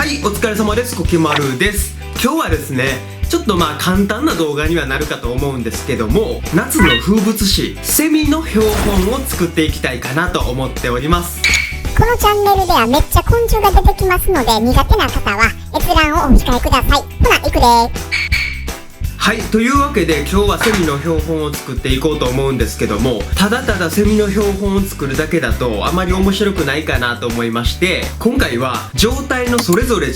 はい、お疲れ様です。コキマルです。今日はですね、ちょっと簡単な動画にはなるかと思うんですけども、夏の風物詩セミの標本を作っていきたいかなと思っております。このチャンネルではめっちゃ昆虫が出てきますので、苦手な方は閲覧をお控えください。ほな、いくでー。はい、というわけで今日はセミの標本を作っていこうと思うんですけども、ただただセミの標本を作るだけだとあまり面白くないかなと思いまして、今回は状態のそれぞれ違う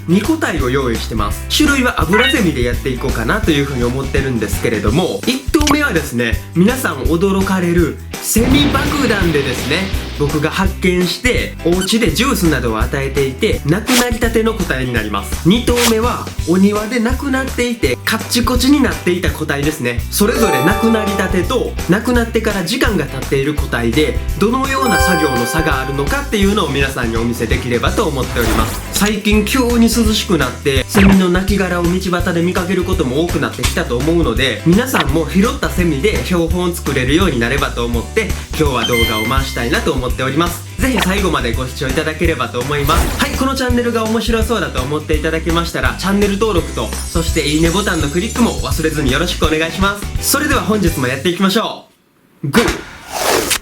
2個体を用意してます。種類はアブラゼミでやっていこうかなというふうに思ってるんですけれども、1頭目はですね、皆さん驚かれるセミ爆弾でですね、僕が発見してお家でジュースなどを与えていてなくなりたての個体になります。2頭目はお庭でなくなっていてカッチコチになっていた個体ですね。それぞれなくなりたてとなくなってから時間が経っている個体で、どのような作業の差があるのかっていうのを皆さんにお見せできればと思っております。最近急に涼しくなってセミの亡骸を道端で見かけることも多くなってきたと思うので、皆さんも拾ったセミで標本を作れるようになればと思って今日は動画を回したいなと思っております。ぜひ最後までご視聴いただければと思います。はい、このチャンネルが面白そうだと思っていただけましたらチャンネル登録と、そしていいねボタンのクリックも忘れずによろしくお願いします。それでは本日もやっていきましょう。GO！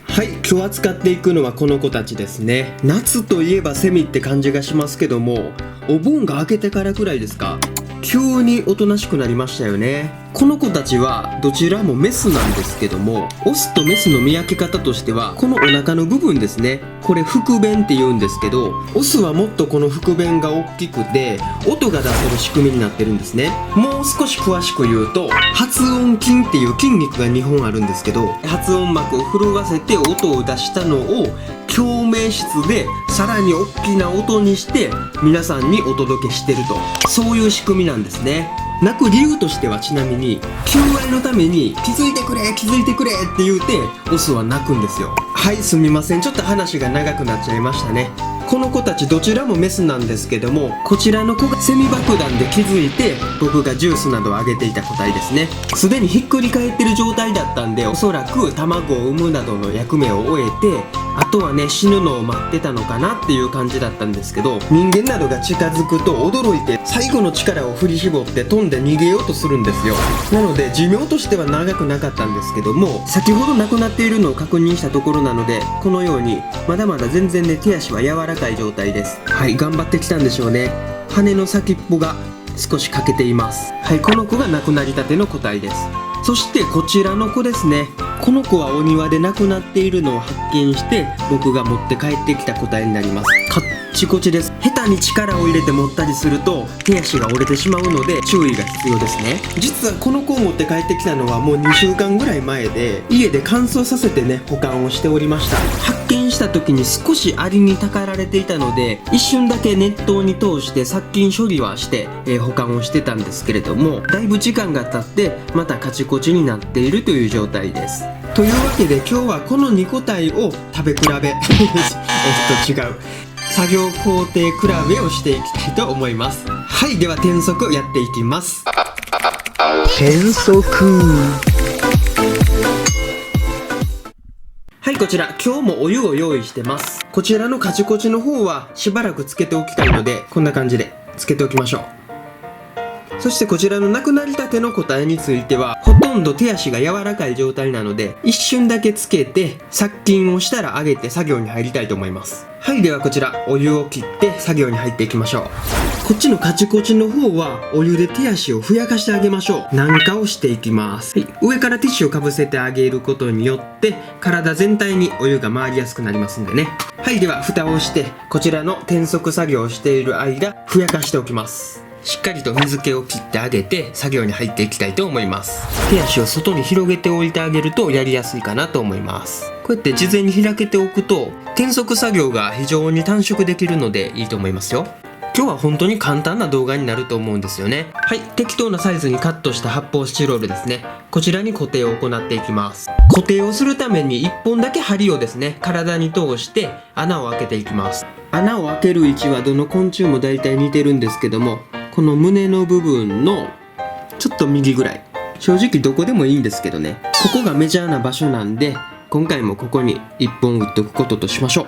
はい、今日扱っていくのはこの子たちですね。夏といえばセミって感じがしますけども、お盆が明けてからくらいですか、急におとなしくなりましたよね。この子たちはどちらもメスなんですけども、オスとメスの見分け方としてはこのお腹の部分ですね、これ腹弁って言うんですけど、オスはもっとこの腹弁が大きくて音が出せる仕組みになってるんですね。もう少し詳しく言うと、発音筋っていう筋肉が2本あるんですけど、発音膜を震わせて音を出したのを共鳴室でさらに大きな音にして皆さんにお届けしてると、そういう仕組みなんですね。鳴く理由としてはちなみに求愛のために気づいてくれ気づいてくれって言うてオスは鳴くんですよ。はい、すみません、ちょっと話が長くなっちゃいましたね。この子たちどちらもメスなんですけども、こちらの子がセミ爆弾で気づいて僕がジュースなどをあげていた個体ですね。すでにひっくり返ってる状態だったんで、おそらく卵を産むなどの役目を終えて、あとはね、死ぬのを待ってたのかなっていう感じだったんですけど、人間などが近づくと驚いて最後の力を振り絞って飛んで逃げようとするんですよ。なので寿命としては長くなかったんですけども、先ほど亡くなっているのを確認したところなので、このようにまだまだ全然ね、手足は柔らかい状態です。はい、頑張ってきたんでしょうね。羽の先っぽが少し欠けています。はい、この子が亡くなりたての個体です。そしてこちらの子ですね。この子はお庭で亡くなっているのを発見して僕が持って帰ってきた個体になります。カッチコチです。下手に力を入れて持ったりすると手足が折れてしまうので注意が必要ですね。実はこの子を持って帰ってきたのはもう2週間ぐらい前で、家で乾燥させてね、保管をしておりました。発見した時に少しアリにたかられていたので、一瞬だけ熱湯に通して殺菌処理はして、保管をしてたんですけれども、だいぶ時間が経ってまたカチコチになっているという状態です。というわけで今日はこの2個体を食べ比べ違う作業工程比べをしていきたいと思います。はい、では転速やっていきます。転速。はい、こちら今日もお湯を用意してます。こちらのカチコチの方はしばらくつけておきたいので、こんな感じでつけておきましょう。そしてこちらの亡くなりたての個体についてはほとんど手足が柔らかい状態なので、一瞬だけつけて殺菌をしたら上げて作業に入りたいと思います。はい、ではこちらお湯を切って作業に入っていきましょう。こっちのカチコチの方はお湯で手足をふやかしてあげましょう。軟化をしていきます。はい、上からティッシュをかぶせてあげることによって体全体にお湯が回りやすくなりますんでね。はい、では蓋をしてこちらの転速作業をしている間ふやかしておきます。しっかりと水気を切ってあげて作業に入っていきたいと思います。手足を外に広げておいてあげるとやりやすいかなと思います。こうやって事前に開けておくと転速作業が非常に短縮できるのでいいと思いますよ。今日は本当に簡単な動画になると思うんですよね。はい、適当なサイズにカットした発泡スチロールですね。こちらに固定を行っていきます。固定をするために1本だけ針をですね、体に通して穴を開けていきます。穴を開ける位置はどの昆虫も大体似てるんですけども、この胸の部分のちょっと右ぐらい、正直どこでもいいんですけどね、ここがメジャーな場所なんで今回もここに1本打っておくこととしましょう。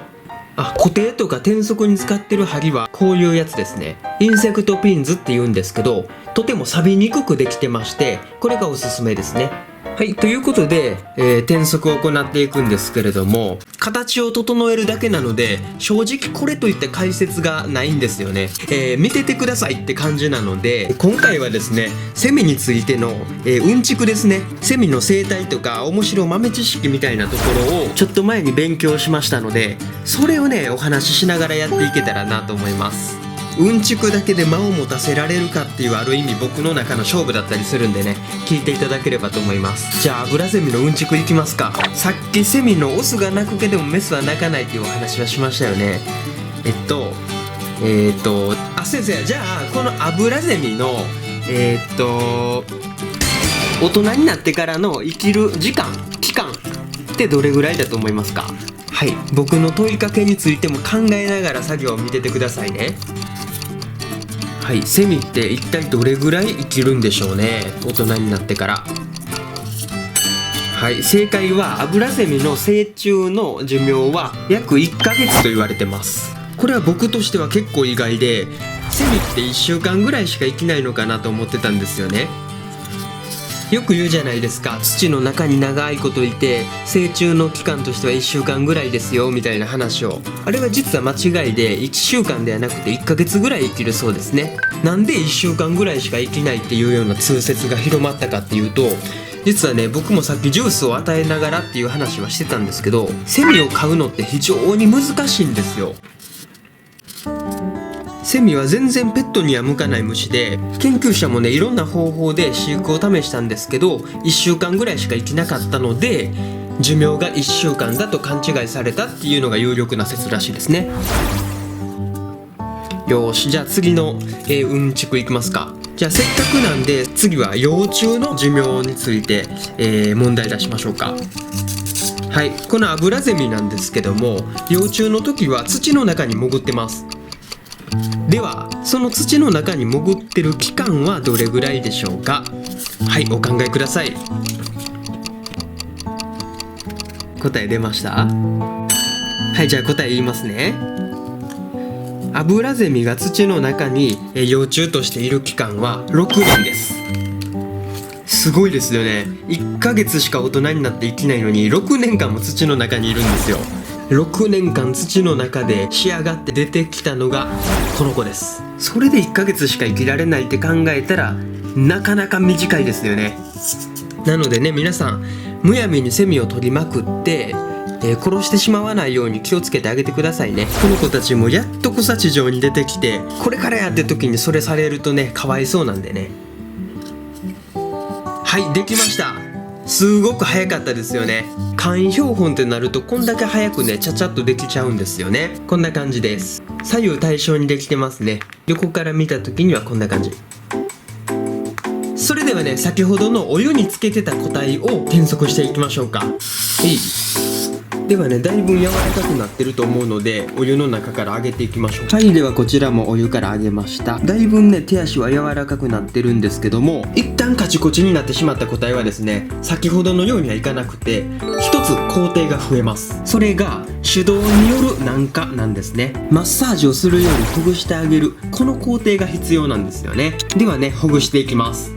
固定とか転速に使ってる針はこういうやつですね。インセクトピンズって言うんですけど、とても錆びにくくできてまして、これがおすすめですね。はい、ということで、転速を行っていくんですけれども、形を整えるだけなので正直これといった解説がないんですよね。見ててくださいって感じなので、今回はですねセミについての、うんちくですね。セミの生態とか面白豆知識みたいなところをちょっと前に勉強しましたので、それをねお話ししながらやっていけたらなと思います。うんちくだけで間を持たせられるかっていうある意味僕の中の勝負だったりするんでね、聞いていただければと思います。じゃあアブラゼミのうんちくいきますか。さっきセミのオスが鳴くけどもメスは鳴かないっていうお話はしましたよね。先生、じゃあこのアブラゼミの大人になってからの生きる期間ってどれぐらいだと思いますか？はい、僕の問いかけについても考えながら作業を見ててくださいね。はい、セミって一体どれぐらい生きるんでしょうね、大人になってから。はい、正解はアブラゼミの成虫の寿命は約1ヶ月と言われてます。これは僕としては結構意外で、セミって1週間ぐらいしか生きないのかなと思ってたんですよね。よく言うじゃないですか、土の中に長いこといて成虫の期間としては1週間ぐらいですよみたいな話を。あれは実は間違いで、1週間ではなくて1ヶ月ぐらい生きるそうですね。なんで1週間ぐらいしか生きないっていうような通説が広まったかっていうと、実はね僕もさっきジュースを与えながらっていう話はしてたんですけど、セミを飼うのって非常に難しいんですよ。セミは全然ペットには向かない虫で、研究者もねいろんな方法で飼育を試したんですけど1週間ぐらいしか生きなかったので、寿命が1週間だと勘違いされたっていうのが有力な説らしいですね。よーし、じゃあ次の、うんちくいきますか。じゃあせっかくなんで次は幼虫の寿命について、問題出しましょうか。はい、このアブラゼミなんですけども、幼虫の時は土の中に潜ってます。ではその土の中に潜ってる期間はどれぐらいでしょうか。はい、お考えください。答え出ました？はい、じゃあ答え言いますね。アブラゼミが土の中に幼虫としている期間は6年です。すごいですよね。1ヶ月しか大人になって生きないのに6年間も土の中にいるんですよ。6年間土の中で仕上がって出てきたのがこの子です。それで1ヶ月しか生きられないって考えたらなかなか短いですよね。なのでね、皆さんむやみにセミを取りまくって殺してしまわないように気をつけてあげてくださいね。この子たちもやっと草地上に出てきて、これからやって時にそれされるとねかわいそうなんでね。はい、できました。すごく早かったですよね。簡易標本ってなるとこんだけ早くねちゃちゃっとできちゃうんですよね。こんな感じです。左右対称にできてますね。横から見た時にはこんな感じ。それではね、先ほどのお湯につけてた個体を検測していきましょうか。ではね、だいぶ柔らかくなってると思うのでお湯の中から上げていきましょう。はい、ではこちらもお湯から上げました。だいぶね手足は柔らかくなってるんですけども、一旦カチコチになってしまった個体はですね、先ほどのようにはいかなくて一つ工程が増えます。それが手動による軟化なんですね。マッサージをするようにほぐしてあげる、この工程が必要なんですよね。ではね、ほぐしていきます。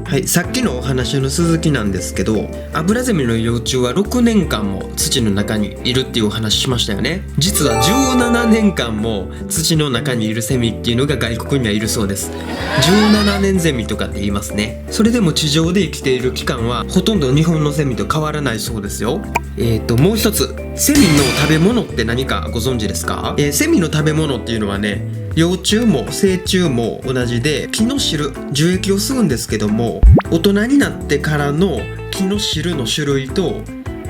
はい、さっきのお話の続きなんですけど、アブラゼミの幼虫は6年間も土の中にいるっていうお話しましたよね。実は17年間も土の中にいるセミっていうのが外国にはいるそうです。17年ゼミとかって言いますね。それでも地上で生きている期間はほとんど日本のセミと変わらないそうですよ。もう一つ、セミの食べ物って何かご存知ですか？セミの食べ物っていうのはね、幼虫も成虫も同じで木の汁、樹液を吸うんですけども、大人になってからの木の汁の種類と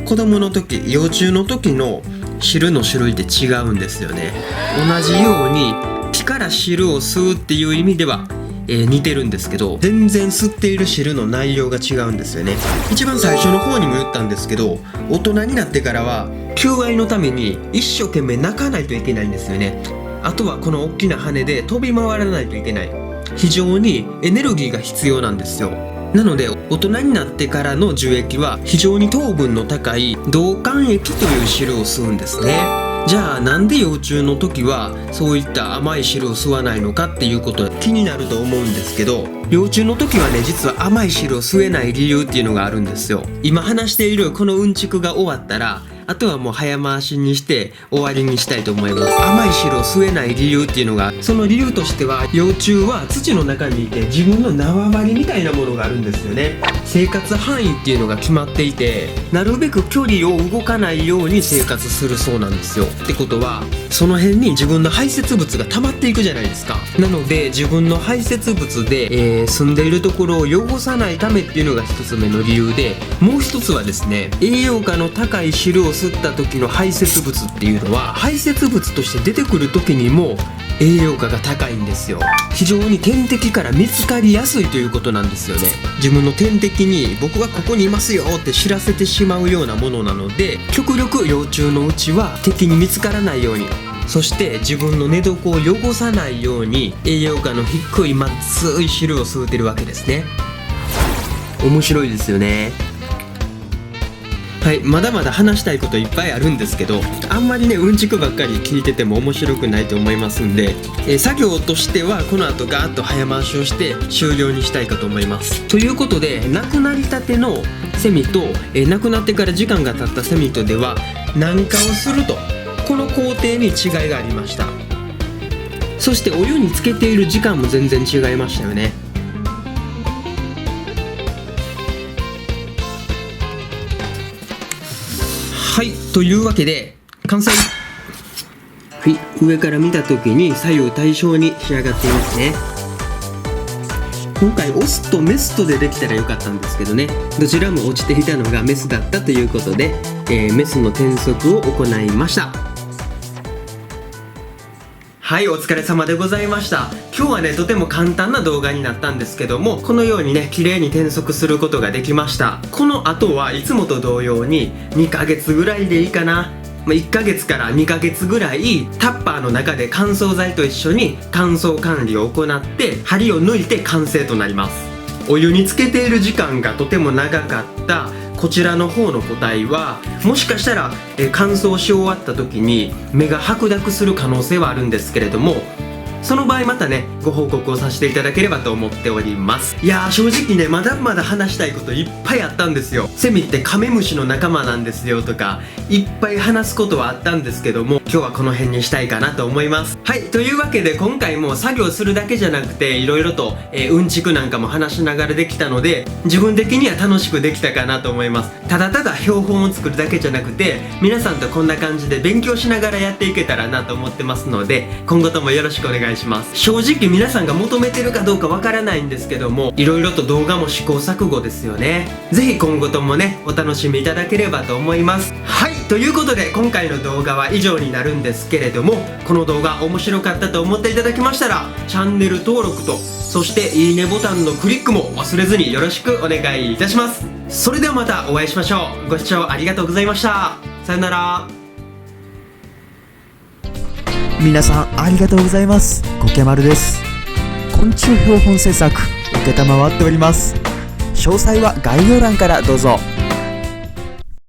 子供の時、幼虫の時の汁の種類って違うんですよね。同じように木から汁を吸うっていう意味では似てるんですけど、全然吸っている汁の内容が違うんですよね。一番最初の方にも言ったんですけど、大人になってからは求愛のために一生懸命鳴かないといけないんですよね。あとはこの大きな羽で飛び回らないといけない。非常にエネルギーが必要なんですよ。なので大人になってからの樹液は非常に糖分の高い銅管液という汁を吸うんですね。じゃあなんで幼虫の時はそういった甘い汁を吸わないのかっていうことは気になると思うんですけど、幼虫の時はね実は甘い汁を吸えない理由っていうのがあるんですよ。今話しているこのうんちくが終わったらあとはもう早回しにして終わりにしたいと思います。甘い汁を吸えない理由っていうのが、その理由としては幼虫は土の中にいて自分の縄張りみたいなものがあるんですよね。生活範囲っていうのが決まっていて、なるべく距離を動かないように生活するそうなんですよ。ってことはその辺に自分の排泄物が溜まっていくじゃないですか。なので自分の排泄物で、住んでいるところを汚さないためっていうのが一つ目の理由で、もう一つはですね、栄養価の高い汁を吸った時の排泄物っていうのは排泄物として出てくる時にも栄養価が高いんですよ。非常に天敵から見つかりやすいということなんですよね。自分の天敵に僕はここにいますよって知らせてしまうようなものなので、極力幼虫のうちは敵に見つからないように、そして自分の寝床を汚さないように栄養価の低いまずい汁を吸うてるわけですね。面白いですよね。はい、まだまだ話したいこといっぱいあるんですけど、あんまりねうんちくばっかり聞いてても面白くないと思いますんで、作業としてはこの後ガーッと早回しをして終了にしたいかと思います。ということで、亡くなりたてのセミと、亡くなってから時間が経ったセミとでは軟化をすると、この工程に違いがありました。そしてお湯につけている時間も全然違いましたよね。はい、というわけで完成。はい、上から見た時に左右対称に仕上がっていますね。今回オスとメスとでできたらよかったんですけどね、どちらも落ちていたのがメスだったということで、メスの転足を行いました。はい、お疲れ様でございました。今日はねとても簡単な動画になったんですけども、このようにね綺麗に転足することができました。この後はいつもと同様に2ヶ月ぐらいでいいかな、1ヶ月から2ヶ月ぐらいタッパーの中で乾燥剤と一緒に乾燥管理を行って針を抜いて完成となります。お湯につけている時間がとても長かったこちらの方の個体はもしかしたら乾燥し終わった時に目が白濁する可能性はあるんですけれども、その場合またねご報告をさせていただければと思っております。いやー正直ねまだまだ話したいこといっぱいあったんですよ。セミってカメムシの仲間なんですよとかいっぱい話すことはあったんですけども、今日はこの辺にしたいかなと思います。はい、というわけで今回も作業するだけじゃなくていろいろと、うんちくなんかも話しながらできたので、自分的には楽しくできたかなと思います。ただただ標本を作るだけじゃなくて皆さんとこんな感じで勉強しながらやっていけたらなと思ってますので、今後ともよろしくお願いします。正直皆さんが求めてるかどうかわからないんですけども、いろいろと動画も試行錯誤ですよね。ぜひ今後ともねお楽しみいただければと思います。はい、ということで今回の動画は以上になるんですけれども、この動画面白かったと思っていただけましたらチャンネル登録とそしていいねボタンのクリックも忘れずによろしくお願いいたします。それではまたお会いしましょう。ご視聴ありがとうございました。さよなら。皆さんありがとうございます。コケマルです。昆虫標本制作承っております。詳細は概要欄からどうぞ。